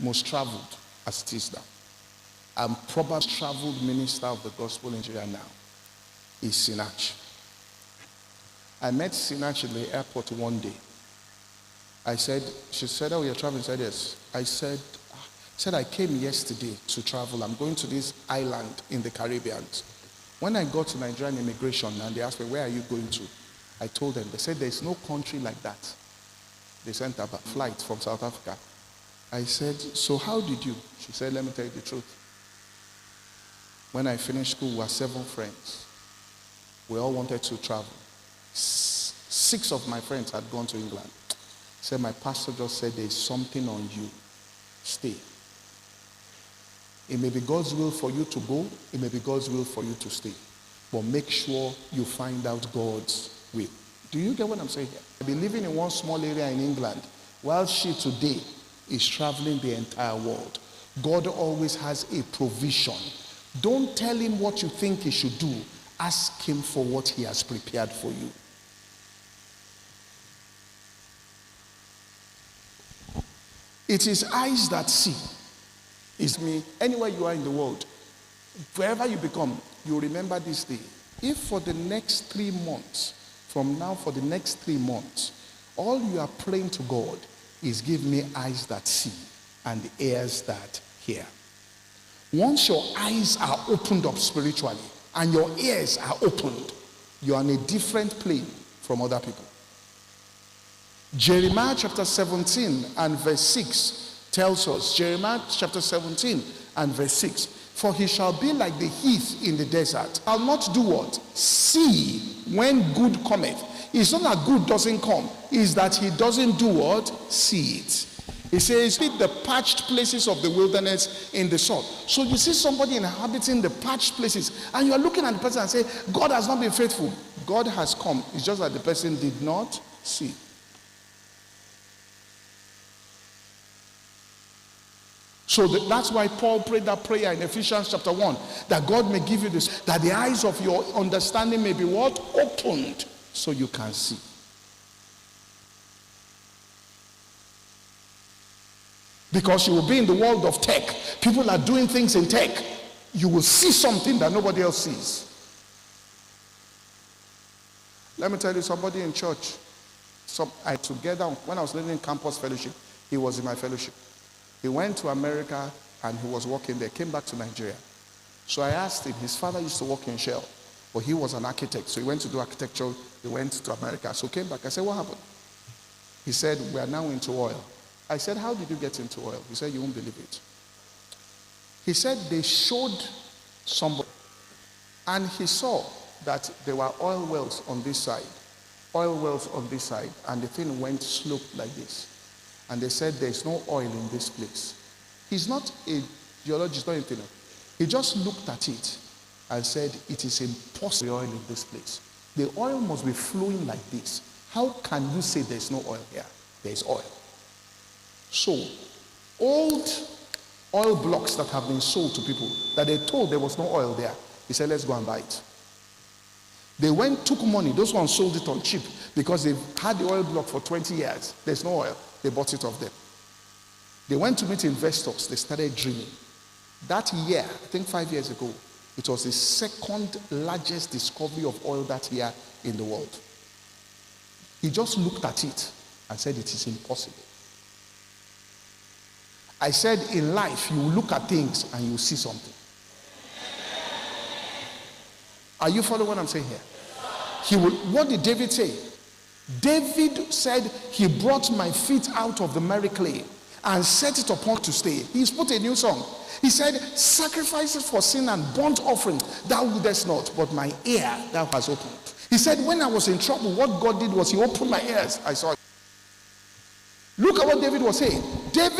most traveled as it is now, and probably traveled minister of the gospel in Nigeria now, is Sinach. I met Sinach in the airport one day. She said, oh, you're traveling? I said, yes. I said, I came yesterday to travel. I'm going to this island in the Caribbean. When I got to Nigerian immigration and they asked me, where are you going to? I told them. They said, there's no country like that. They sent a flight from South Africa. I said, so how did you? She said, let me tell you the truth. When I finished school, we were 7 friends. We all wanted to travel. 6 of my friends had gone to England. He said, my pastor just said, there's something on you. Stay. It may be God's will for you to go. It may be God's will for you to stay. But make sure you find out God's will. Do you get what I'm saying here? I've been living in one small area in England, while she today is traveling the entire world. God always has a provision. Don't tell him what you think he should do. Ask him for what he has prepared for you. It is eyes that see. It's me. Anywhere you are in the world, wherever you become, you remember this day. If for the next 3 months, from now for the next 3 months, all you are praying to God is give me eyes that see and ears that hear. Once your eyes are opened up spiritually and your ears are opened, you are on a different plane from other people. Jeremiah chapter 17 and verse 6 tells us, Jeremiah chapter 17 and verse 6, for he shall be like the heath in the desert. I'll not do what? See when good cometh. It's not that good doesn't come, it's that he doesn't do what? See it. He says, feed the parched places of the wilderness in the sun. So you see somebody inhabiting the parched places, and you are looking at the person and say, God has not been faithful. God has come. It's just that the person did not see. So that's why Paul prayed that prayer in Ephesians chapter 1, that God may give you this, that the eyes of your understanding may be what? Opened, so you can see. Because you will be in the world of tech. People are doing things in tech. You will see something that nobody else sees. Let me tell you, somebody in church, together, when I was living in campus fellowship, he was in my fellowship. He went to America and he was working there, came back to Nigeria. So I asked him, his father used to work in Shell, but he was an architect. So he went to do architecture, he went to America. So came back, I said, what happened? He said, we are now into oil. I said, how did you get into oil? He said, you won't believe it. He said they showed somebody, and he saw that there were oil wells on this side, and the thing went sloped like this. And they said, there's no oil in this place. He's not a geologist or anything. He just looked at it and said, it is impossible oil in this place. The oil must be flowing like this. How can you say there's no oil here? There's oil. So, old oil blocks that have been sold to people, that they told there was no oil there, he said, let's go and buy it. They went, took money. Those ones sold it on cheap because they've had the oil block for 20 years. There's no oil. They bought it off them. They went to meet investors. They started drilling. That year, I think 5 years ago, it was the second largest discovery of oil that year in the world. He just looked at it and said, it is impossible. I said, in life, you will look at things and you will see something. Are you following what I'm saying here? What did David say? David said, he brought my feet out of the merry clay and set it upon to stay. He's put a new song. He said, sacrifices for sin and burnt offering, thou wouldest not, but my ear thou hast opened. He said, when I was in trouble, what God did was he opened my ears. I saw it. Look at what David was saying. David